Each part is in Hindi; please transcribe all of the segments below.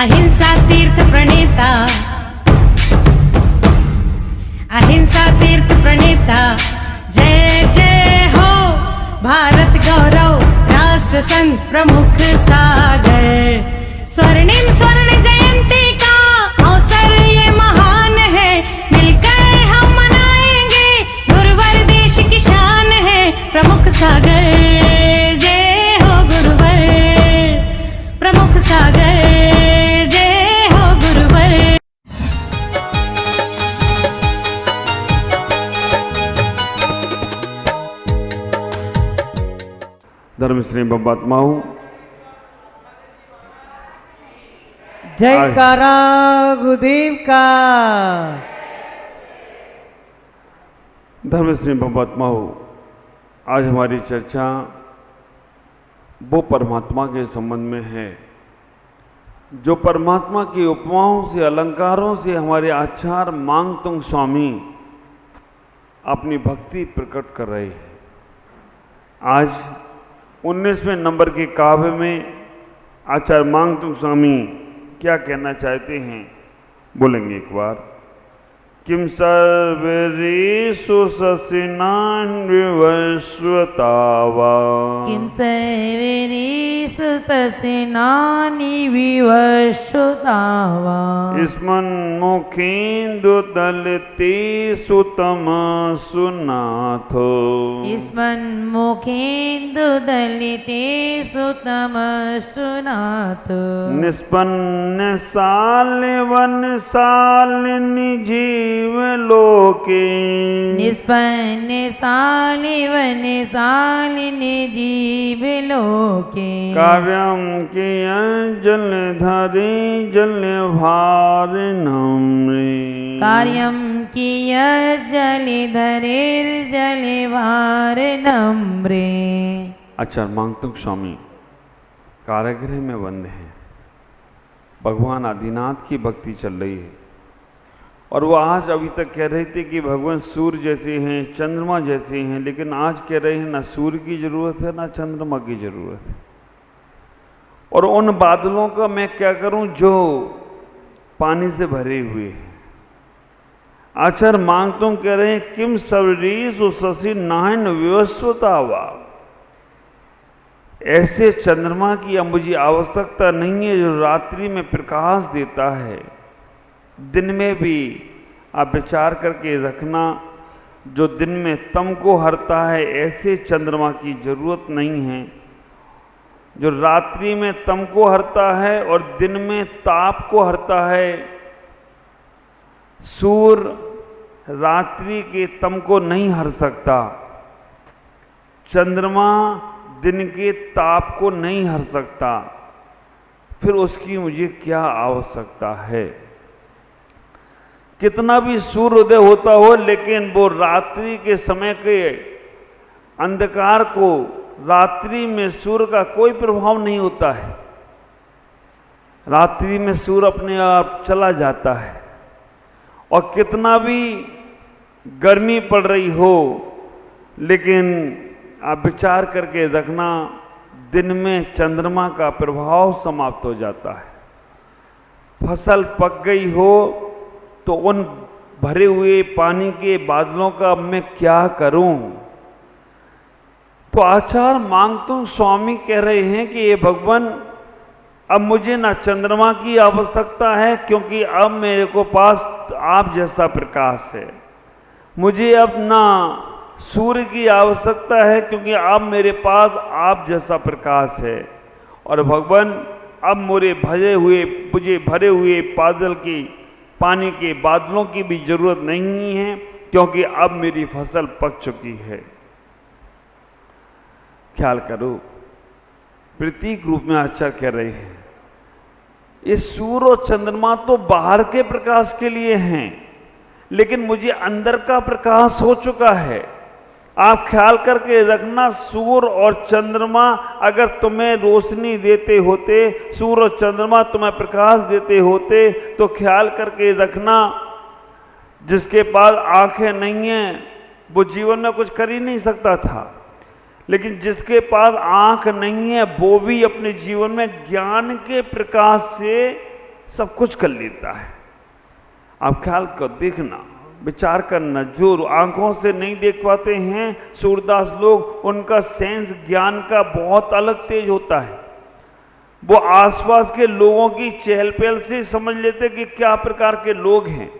अहिंसा तीर्थ प्रणेता, अहिंसा तीर्थ प्रणेता, जय जय हो भारत गौरव राष्ट्र संत प्रमुख सागर। स्वर्णिम स्वर्ण जयंती का अवसर ये महान है, मिलकर हम मनाएंगे गुरुवर देश की शान है प्रमुख सागर। जय हो गुरुवर प्रमुख सागर, जय हो गुरुवर। धर्मश्री बब्बात्माऊ जयकारा गुरुदेव का। धर्मश्री बब्बात्माऊ, आज हमारी चर्चा वो परमात्मा के संबंध में है जो परमात्मा की उपमाओं से, अलंकारों से हमारे आचार्य मांगतुंग स्वामी अपनी भक्ति प्रकट कर रहे हैं। आज 19वें नंबर के काव्य में आचार्य मांगतुंग स्वामी क्या कहना चाहते हैं, बोलेंगे एक बार। किम सर्वरीषु ससिनान् विवस्वतावा, किम सर्वरीषु ससिनानि विवस्वतावा, स्मन्मुखेन्दु दलितेषु तमसु नाथो, स्मन्मुखेन्दु दलितेषु तमसु नाथो, निष्पन्न शाल्वन शालिनी जीव लोके, निष्पन्न शालिवन शालिनी जीव लोके, कार्यम किया जलधरे जल भार नम्रे, कार्यम किया जलधरेर जलभार नम्रे। आचार्य मांगतुंग स्वामी कारागृह में बंद हैं, भगवान आदिनाथ की भक्ति चल रही है और वो आज अभी तक कह रहे थे कि भगवान सूर्य जैसे हैं, चंद्रमा जैसे हैं, लेकिन आज कह रहे हैं ना सूर्य की जरूरत है ना चंद्रमा की जरूरत है। और उन बादलों का मैं क्या करूं जो पानी से भरे हुए हैं। आचार्य मांगतुंग कह रहे हैं किम सर्वरीषु शशि नाहन विवस्वतावा, ऐसे चंद्रमा की अब मुझे आवश्यकता नहीं है जो रात्रि में प्रकाश देता है। दिन में भी आप विचार करके रखना, जो दिन में तम को हरता है ऐसे चंद्रमा की जरूरत नहीं है। जो रात्रि में तम को हरता है और दिन में ताप को हरता है। सूर्य रात्रि के तम को नहीं हर सकता, चंद्रमा दिन के ताप को नहीं हर सकता, फिर उसकी मुझे क्या आवश्यकता है। कितना भी सूर्योदय होता हो, लेकिन वो रात्रि के समय के अंधकार को, रात्रि में सूर्य का कोई प्रभाव नहीं होता है। रात्रि में सूर्य अपने आप चला जाता है। और कितना भी गर्मी पड़ रही हो, लेकिन आप विचार करके रखना, दिन में चंद्रमा का प्रभाव समाप्त हो जाता है। फसल पक गई हो तो उन भरे हुए पानी के बादलों का मैं क्या करूं। तो आचार्य मांगतुंग स्वामी कह रहे हैं कि ये भगवान, अब मुझे ना चंद्रमा की आवश्यकता है क्योंकि अब मेरे को पास आप जैसा प्रकाश है। मुझे अब ना सूर्य की आवश्यकता है क्योंकि अब मेरे पास आप जैसा प्रकाश है। और भगवान, अब मुझे भरे हुए बादल की, पानी के बादलों की भी जरूरत नहीं है क्योंकि अब मेरी फसल पक चुकी है। ख्याल करो, प्रतीक रूप में आचार्य कह रहे हैं ये सूर्य और चंद्रमा तो बाहर के प्रकाश के लिए हैं, लेकिन मुझे अंदर का प्रकाश हो चुका है। आप ख्याल करके रखना, सूर्य और चंद्रमा अगर तुम्हें रोशनी देते होते, सूर्य और चंद्रमा तुम्हें प्रकाश देते होते, तो ख्याल करके रखना, जिसके पास आंखें नहीं हैं वो जीवन में कुछ कर ही नहीं सकता था। लेकिन जिसके पास आंख नहीं है वो भी अपने जीवन में ज्ञान के प्रकाश से सब कुछ कर लेता है। आप ख्याल कर देखना, विचार करना, जो आंखों से नहीं देख पाते हैं सूरदास लोग, उनका सेंस ज्ञान का बहुत अलग तेज होता है। वो आसपास के लोगों की चहल पहल से समझ लेते कि क्या प्रकार के लोग हैं।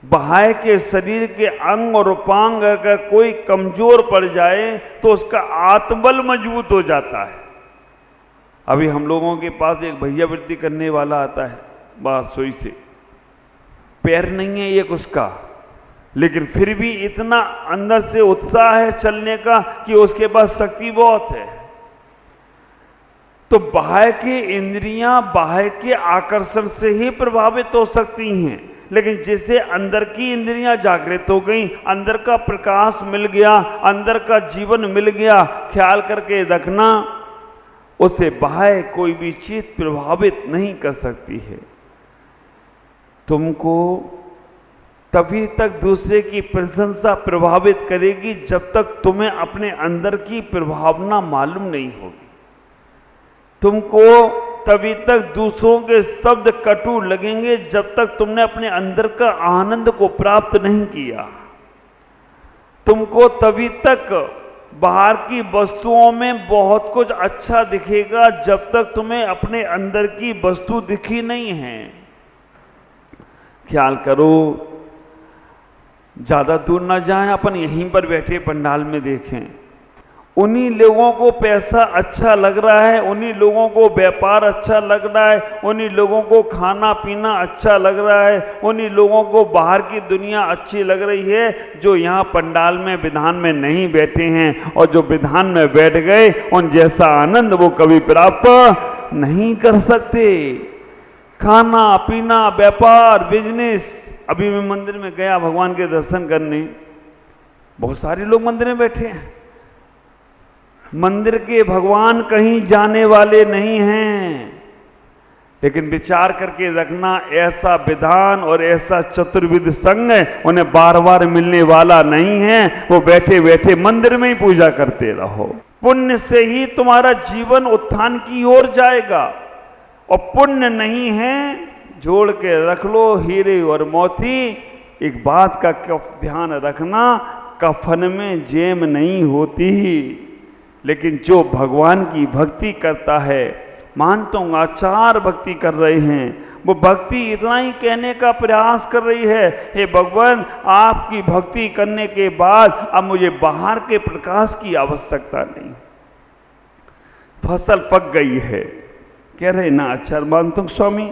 बाह्य के शरीर के अंग और उपांग अगर कोई कमजोर पड़ जाए तो उसका आत्मबल मजबूत हो जाता है। अभी हम लोगों के पास एक भैया वृत्ति करने वाला आता है बाहर सोई से, पैर नहीं है एक उसका, लेकिन फिर भी इतना अंदर से उत्साह है चलने का कि उसके पास शक्ति बहुत है। तो बाह्य की इंद्रियां बाह्य के आकर्षण से ही प्रभावित हो सकती हैं, लेकिन जैसे अंदर की इंद्रियां जागृत हो गई, अंदर का प्रकाश मिल गया, अंदर का जीवन मिल गया, ख्याल करके रखना, उसे बाह्य कोई भी चीज प्रभावित नहीं कर सकती है। तुमको तभी तक दूसरे की प्रशंसा प्रभावित करेगी जब तक तुम्हें अपने अंदर की प्रभावना मालूम नहीं होगी। तुमको तभी तक दूसरों के शब्द कटु लगेंगे जब तक तुमने अपने अंदर का आनंद को प्राप्त नहीं किया। तुमको तभी तक बाहर की वस्तुओं में बहुत कुछ अच्छा दिखेगा जब तक तुम्हें अपने अंदर की वस्तु दिखी नहीं है। ख्याल करो, ज्यादा दूर ना जाएं, अपन यहीं पर बैठे पंडाल में देखें, उन्हीं लोगों को पैसा अच्छा लग रहा है, उन्हीं लोगों को व्यापार अच्छा लग रहा है, उन्हीं लोगों को खाना पीना अच्छा लग रहा है, उन्हीं लोगों को बाहर की दुनिया अच्छी लग रही है जो यहाँ पंडाल में विधान में नहीं बैठे हैं। और जो विधान में बैठ गए उन जैसा आनंद वो कभी प्राप्त नहीं कर सकते। खाना पीना, व्यापार, बिजनेस। अभी मैं मंदिर में गया भगवान के दर्शन करने, बहुत सारे लोग मंदिर में बैठे हैं। मंदिर के भगवान कहीं जाने वाले नहीं हैं, लेकिन विचार करके रखना, ऐसा विधान और ऐसा चतुर्विध संग उन्हें बार बार मिलने वाला नहीं है। वो बैठे बैठे मंदिर में ही पूजा करते रहो। पुण्य से ही तुम्हारा जीवन उत्थान की ओर जाएगा, और पुण्य नहीं है जोड़ के रख लो हीरे और मोती। एक बात का ध्यान रखना, कफन में जेम नहीं होती, लेकिन जो भगवान की भक्ति करता है, मानता हूँ आचार भक्ति कर रहे हैं, वो भक्ति इतना ही कहने का प्रयास कर रही है, हे भगवान आपकी भक्ति करने के बाद अब मुझे बाहर के प्रकाश की आवश्यकता नहीं। फसल पक गई है, कह रहे ना आचार्य मानतुंग स्वामी,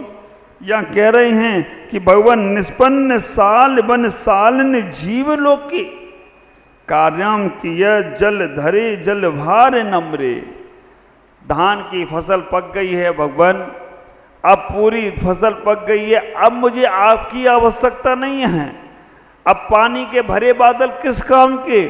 या कह रहे हैं कि भगवान निष्पन्न साल बन सालन जीव लोकी कार्याम किया जल धरे जल भार नम्रे। धान की फसल पक गई है भगवान, अब पूरी फसल पक गई है, अब मुझे आपकी आवश्यकता नहीं है। अब पानी के भरे बादल किस काम के?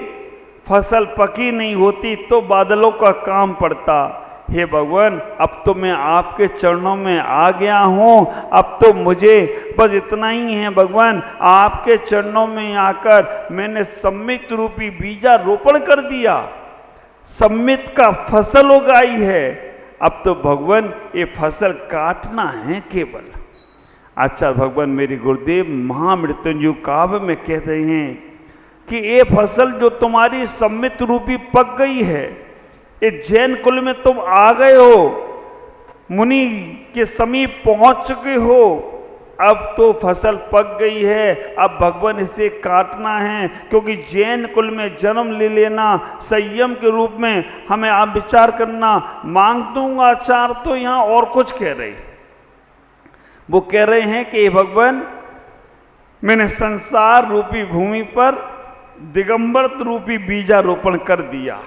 फसल पकी नहीं होती तो बादलों का काम पड़ता। हे भगवान अब तो मैं आपके चरणों में आ गया हूँ, अब तो मुझे बस इतना ही है भगवान, आपके चरणों में आकर मैंने सम्मित रूपी बीजा रोपण कर दिया, सम्मित का फसल उगाई है। अब तो भगवान ये फसल काटना है केवल। आचार्य भगवान मेरे गुरुदेव महामृत्युंजय काव्य में कह रहे हैं कि ये फसल जो तुम्हारी सम्मित रूपी पक गई है, ये जैन कुल में तुम आ गए हो, मुनि के समीप पहुंच चुके हो, अब तो फसल पक गई है, अब भगवान इसे काटना है। क्योंकि जैन कुल में जन्म ले लेना संयम के रूप में हमें आप विचार करना। मांग दूंगा आचार तो यहाँ और कुछ कह रहे, वो कह रहे हैं कि भगवान मैंने संसार रूपी भूमि पर दिगंबर रूपी बीजारोपण कर दिया,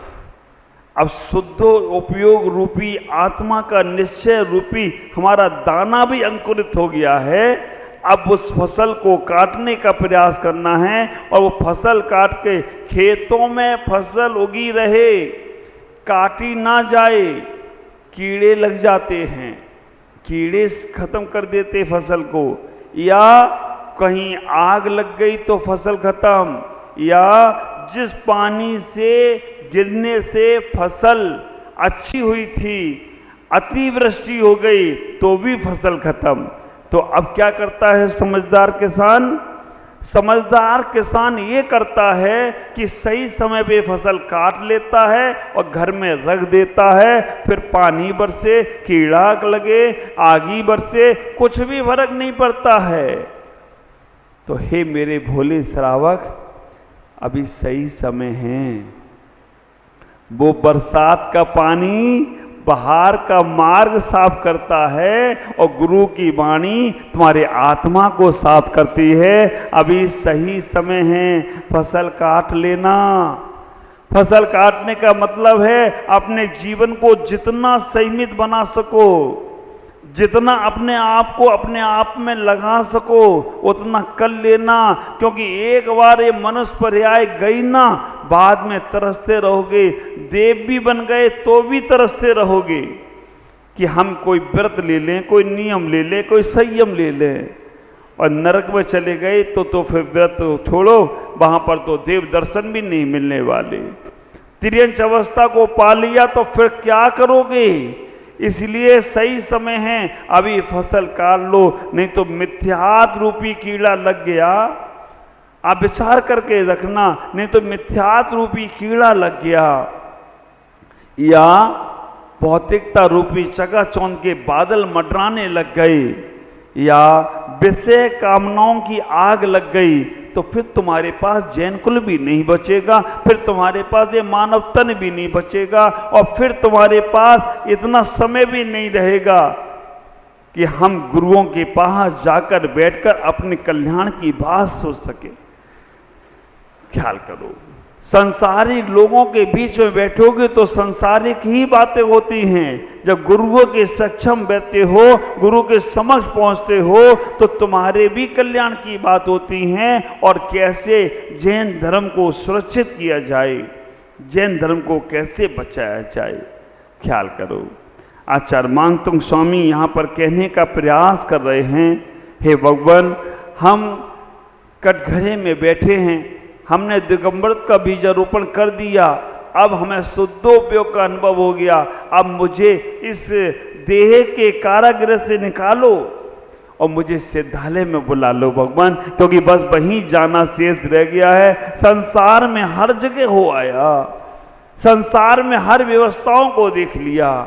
अब शुद्ध उपयोग रूपी आत्मा का निश्चय रूपी हमारा दाना भी अंकुरित हो गया है। अब उस फसल को काटने का प्रयास करना है, और वो फसल काट के खेतों में फसल उगी रहे, काटी ना जाए। कीड़े लग जाते हैं, कीड़े खत्म कर देते फसल को, या कहीं आग लग गई तो फसल खत्म, या जिस पानी से गिरने से फसल अच्छी हुई थी अतिवृष्टि हो गई तो भी फसल खत्म। तो अब क्या करता है समझदार किसान? समझदार किसान ये करता है कि सही समय पे फसल काट लेता है और घर में रख देता है, फिर पानी बरसे, कीड़ा लगे, आगी बरसे, कुछ भी फर्क नहीं पड़ता है। तो हे मेरे भोले श्रावक, अभी सही समय है। वो बरसात का पानी बाहर का मार्ग साफ करता है और गुरु की वाणी तुम्हारे आत्मा को साफ करती है। अभी सही समय है, फसल काट लेना। फसल काटने का मतलब है अपने जीवन को जितना संयमित बना सको, जितना अपने आप को अपने आप में लगा सको उतना कर लेना, क्योंकि एक बार ये मनुष्य पर्याय गई ना, बाद में तरसते रहोगे। देव भी बन गए तो भी तरसते रहोगे कि हम कोई व्रत ले लें, कोई नियम ले लें, कोई संयम ले लें, और नरक में चले गए तो फिर व्रत छोड़ो, वहां पर तो देव दर्शन भी नहीं मिलने वाले। तिर्यंच अवस्था को पा लिया तो फिर क्या करोगे? इसलिए सही समय है, अभी फसल काट लो, नहीं तो मिथ्यात रूपी कीड़ा लग गया। आप विचार करके रखना, नहीं तो मिथ्यात रूपी कीड़ा लग गया या भौतिकता रूपी चकाचौंध के बादल मंडराने लग गए या विषय कामनाओं की आग लग गई, तो फिर तुम्हारे पास जैन कुल भी नहीं बचेगा, फिर तुम्हारे पास ये मानव तन भी नहीं बचेगा, और फिर तुम्हारे पास इतना समय भी नहीं रहेगा कि हम गुरुओं के पास जाकर बैठकर अपने कल्याण की बात सोच सके। ख्याल करो, संसारिक लोगों के बीच में बैठोगे तो संसारिक ही बातें होती हैं। जब गुरुओं के सक्षम बैठते हो, गुरु के समक्ष पहुंचते हो, तो तुम्हारे भी कल्याण की बात होती हैं और कैसे जैन धर्म को सुरक्षित किया जाए, जैन धर्म को कैसे बचाया जाए। ख्याल करो, आचार्य मांगतुंग स्वामी यहाँ पर कहने का प्रयास कर रहे हैं, हे भगवान, हम कटघरे में बैठे हैं, हमने दिगंबर का बीजारोपण कर दिया, अब हमें शुद्धोपयोग का अनुभव हो गया, अब मुझे इस देह के कारागृह से निकालो और मुझे सिद्धालय में बुला लो भगवान, क्योंकि बस वहीं जाना शेष रह गया है। संसार में हर जगह हो आया, संसार में हर व्यवस्थाओं को देख लिया।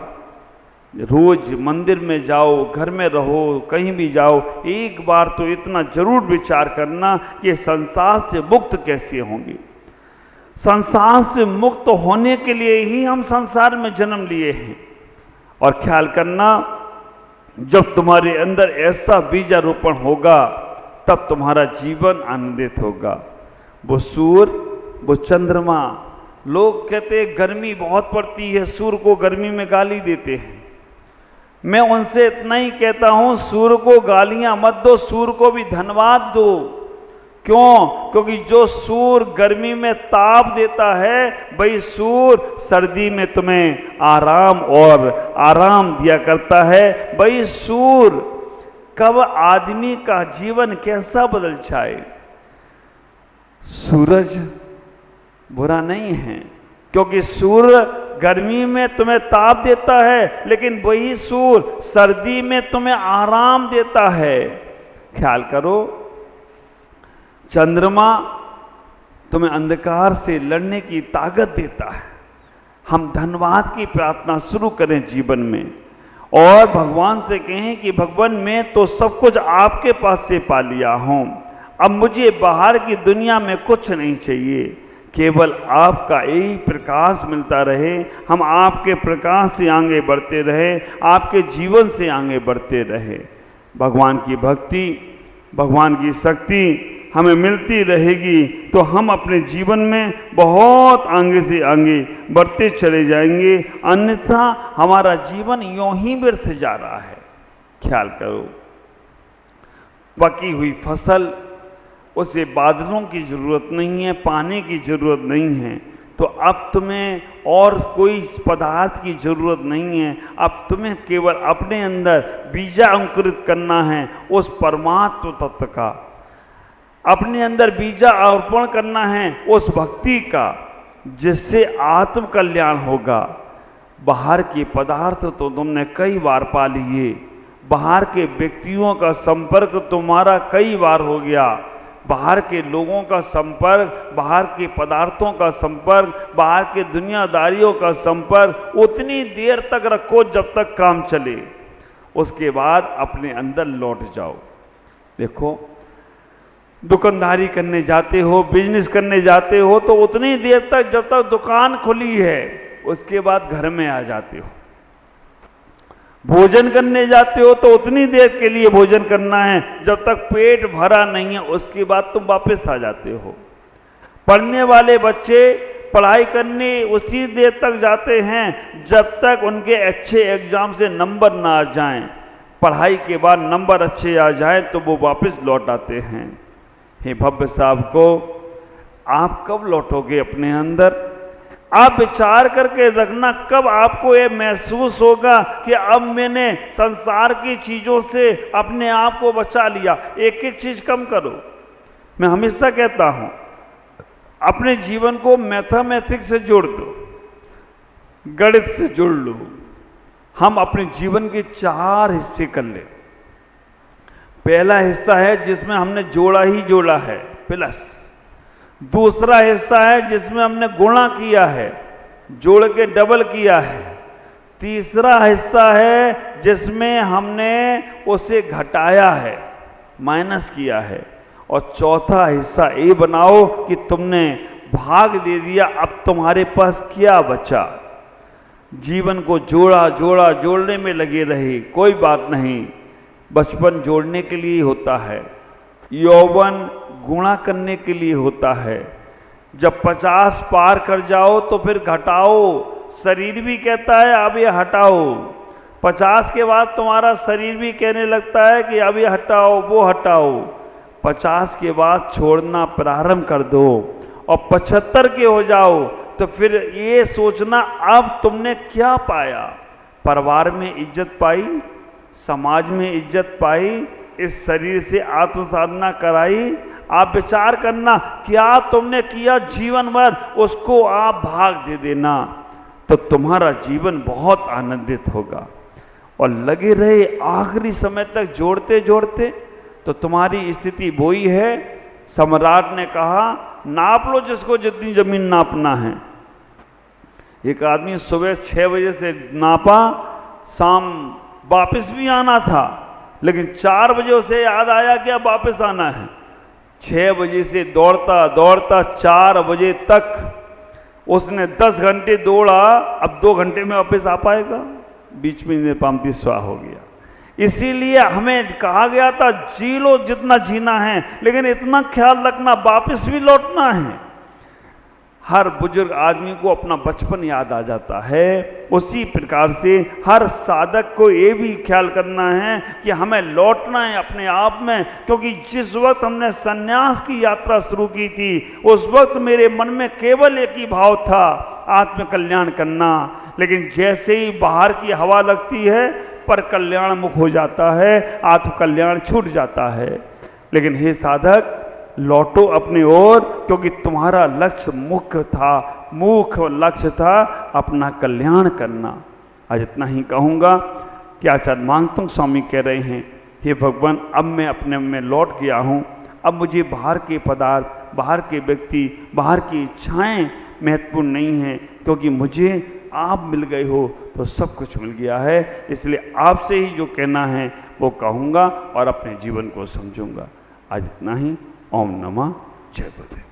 रोज मंदिर में जाओ, घर में रहो, कहीं भी जाओ, एक बार तो इतना जरूर विचार करना कि संसार से मुक्त कैसे होंगे। संसार से मुक्त होने के लिए ही हम संसार में जन्म लिए हैं। और ख्याल करना, जब तुम्हारे अंदर ऐसा बीजारोपण होगा तब तुम्हारा जीवन आनंदित होगा। वो सूर्य, वो चंद्रमा, लोग कहते हैं गर्मी बहुत पड़ती है, सूर्य को गर्मी में गाली देते हैं। मैं उनसे इतना ही कहता हूं, सूर्य को गालियां मत दो, सूर्य को भी धन्यवाद दो। क्यों? क्योंकि जो सूर्य गर्मी में ताप देता है, वही सूर्य सर्दी में तुम्हें आराम और आराम दिया करता है। वही सूर्य कब आदमी का जीवन कैसा बदल जाए। सूरज बुरा नहीं है, क्योंकि सूर्य गर्मी में तुम्हें ताप देता है, लेकिन वही सूर्य सर्दी में तुम्हें आराम देता है। ख्याल करो, चंद्रमा तुम्हें अंधकार से लड़ने की ताकत देता है। हम धन्यवाद की प्रार्थना शुरू करें जीवन में और भगवान से कहें कि भगवान, मैं तो सब कुछ आपके पास से पा लिया हूं, अब मुझे बाहर की दुनिया में कुछ नहीं चाहिए, केवल आपका यही प्रकाश मिलता रहे, हम आपके प्रकाश से आगे बढ़ते रहे, आपके जीवन से आगे बढ़ते रहे। भगवान की भक्ति, भगवान की शक्ति हमें मिलती रहेगी तो हम अपने जीवन में बहुत आगे से आगे बढ़ते चले जाएंगे, अन्यथा हमारा जीवन यूं ही व्यर्थ जा रहा है। ख्याल करो, पकी हुई फसल, उसे बादलों की ज़रूरत नहीं है, पानी की ज़रूरत नहीं है, तो अब तुम्हें और कोई पदार्थ की ज़रूरत नहीं है। अब तुम्हें केवल अपने अंदर बीजा अंकुरित करना है उस परमात्म तत्व का, अपने अंदर बीजा अर्पण करना है उस भक्ति का, जिससे आत्म कल्याण होगा। बाहर के पदार्थ तो तुमने कई बार पा लिए, बाहर के व्यक्तियों का संपर्क तुम्हारा कई बार हो गया, बाहर के लोगों का संपर्क, बाहर के पदार्थों का संपर्क, बाहर के दुनियादारियों का संपर्क उतनी देर तक रखो जब तक काम चले, उसके बाद अपने अंदर लौट जाओ। देखो, दुकानदारी करने जाते हो, बिजनेस करने जाते हो तो उतनी देर तक जब तक दुकान खुली है, उसके बाद घर में आ जाते हो। भोजन करने जाते हो तो उतनी देर के लिए भोजन करना है जब तक पेट भरा नहीं है, उसके बाद तुम वापस आ जाते हो। पढ़ने वाले बच्चे पढ़ाई करने उसी देर तक जाते हैं जब तक उनके अच्छे एग्जाम से नंबर ना आ जाएं। पढ़ाई के बाद नंबर अच्छे आ जाएं तो वो वापस लौट आते हैं। हे भव्य साहब को, आप कब लौटोगे अपने अंदर? आप विचार करके रखना, कब आपको ये महसूस होगा कि अब मैंने संसार की चीज़ों से अपने आप को बचा लिया। एक एक चीज़ कम करो। मैं हमेशा कहता हूँ, अपने जीवन को मैथमेटिक्स से जोड़ दो, गणित से जोड़ लो। हम अपने जीवन के 4 हिस्से कर ले। पहला हिस्सा है जिसमें हमने जोड़ा ही जोड़ा है, प्लस। दूसरा हिस्सा है जिसमें हमने गुणा किया है, जोड़ के डबल किया है। तीसरा हिस्सा है जिसमें हमने उसे घटाया है, माइनस किया है। और चौथा हिस्सा ये बनाओ कि तुमने भाग दे दिया, अब तुम्हारे पास क्या बचा। जीवन को जोड़ा जोड़ा जोड़ने में लगे रहे, कोई बात नहीं। बचपन जोड़ने के लिए होता है, यौवन गुणा करने के लिए होता है। जब 50 पार कर जाओ तो फिर घटाओ। शरीर भी कहता है अब ये हटाओ। 50 के बाद तुम्हारा शरीर भी कहने लगता है कि अब ये हटाओ, वो हटाओ। 50 के बाद छोड़ना प्रारंभ कर दो और 75 के हो जाओ तो फिर ये सोचना अब तुमने क्या पाया। परिवार में इज्जत पाई, समाज में इज्जत पाई, इस शरीर से आत्म साधना कराई। आप विचार करना क्या तुमने किया जीवन भर, उसको आप भाग दे देना तो तुम्हारा जीवन बहुत आनंदित होगा। और लगे रहे आखिरी समय तक जोड़ते जोड़ते तो तुम्हारी स्थिति वही है। सम्राट ने कहा, नाप लो जिसको जितनी जमीन नापना है। एक आदमी सुबह 6 बजे से नापा, शाम वापस भी आना था, लेकिन 4 बजे उसे याद आया कि अब वापस आना है। 6 बजे से दौड़ता दौड़ता 4 बजे तक उसने 10 घंटे दौड़ा। अब 2 घंटे में वापस आ पाएगा? बीच में पामती स्वाह हो गया। इसीलिए हमें कहा गया था, जी लो जितना जीना है, लेकिन इतना ख्याल रखना वापस भी लौटना है। हर बुजुर्ग आदमी को अपना बचपन याद आ जाता है। उसी प्रकार से हर साधक को ये भी ख्याल करना है कि हमें लौटना है अपने आप में। क्योंकि जिस वक्त हमने संन्यास की यात्रा शुरू की थी, उस वक्त मेरे मन में केवल एक ही भाव था, आत्म कल्याण करना। लेकिन जैसे ही बाहर की हवा लगती है, पर कल्याण मुख हो जाता है, आत्म कल्याण छूट जाता है। लेकिन हे साधक, लौटो अपनी ओर, क्योंकि तुम्हारा लक्ष्य मुख्य लक्ष्य था अपना कल्याण करना। आज इतना ही कहूँगा कि आचार्य मांगतुंग स्वामी कह रहे हैं, हे भगवान, अब मैं अपने में लौट गया हूँ। अब मुझे बाहर के पदार्थ, बाहर के व्यक्ति, बाहर की इच्छाएं महत्वपूर्ण नहीं हैं, क्योंकि मुझे आप मिल गए हो तो सब कुछ मिल गया है। इसलिए आपसे ही जो कहना है वो कहूँगा और अपने जीवन को समझूंगा। आज इतना ही। ओम नमः जय गुरुदेव।